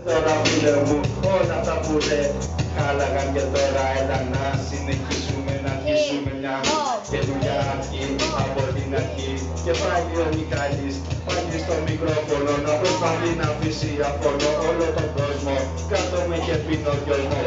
Τώρα φίλε μου, όλα τα που δεν χάλαγαν και τώρα έλα να συνεχίσουμε να αρχίσουμε μια καινούργια αρχή από την αρχή. Και πάλι ο Μιχάλης, πάλι στο μικρόφωνο να προσπαθεί να αφήσει αφωνό όλο τον κόσμο. Κάτω με και πίνω δυοσμό,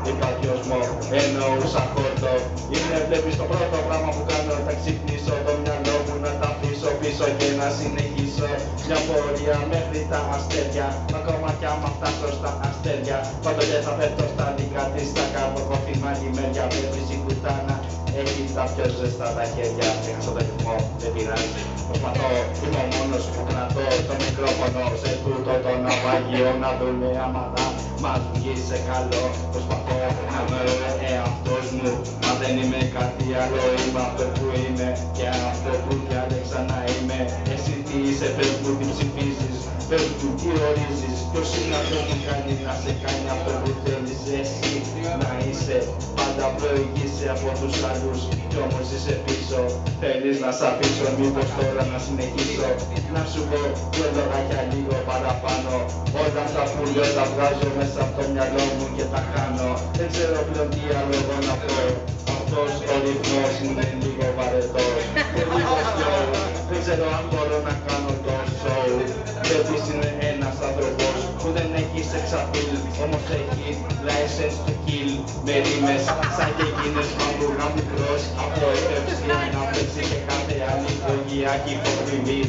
είπα δυοσμό, εννοούσα χόρτο. Είναι βλέπεις το πρώτο πράγμα που κάνω, θα ξυπνήσω το μυαλό μου να τα αφήσω πίσω και να συνεχίσω μια πορεία μέχρι τα αστέρια. Ακόμα κι άμα φτάσω στα αστέρια, πάντοτε θα πέφτω στα δικά της, θα κάνω κόφη μαγιμέρια. Βλέπεις η κουτάνα, έχει τα πιο ζεστά τα χέρια. Έχασα το ρυθμό, δεν πειράζει. Προσπαθώ, είμαι ο μόνος που κρατώ το μικρόφωνο σε τούτο το ναυάγιο. Να δούμε άμα θα μας βγει σε καλό. Προσπαθώ να είμαι ο εαυτός μου, μα δεν είμαι κάτι άλλο. Είμαι αυτό που είμαι και αυτό που διάλεξα να είμαι. Εσύ τι είσαι, πες μου τι ψηφίζεις, πες μου τι ορίζεις. Ποιος είναι αυτός που κάνει να σε κάνει αυτό που θέλεις εσύ να είσαι. Πάντα προηγείσαι από τους άλλους κι όμως είσαι πίσω. Θέλεις να σ' αφήσω, μήπως τώρα να συνεχίσω να σου πω δυο λόγια λίγο παραπάνω. Όλα αυτά που λέω τα βγάζω μέσα από το μυαλό μου και τα χάνω. Δεν ξέρω πλέον τι άλλο εγώ να πω. Αυτός ο ρυθμός είναι λίγο βαρετός και λίγο slow. Δεν ξέρω αν μπορώ να κάνω το show. Βλέπεις είναι ένας άνθρωπος που δεν έχει sex appeal, όμως έχει license to kill. Με ρήμες σαν και εκείνες μαμπούργα μικρός, απογοήτευση να παίξει και κάθε άλλη οικογεία και υποκριβή.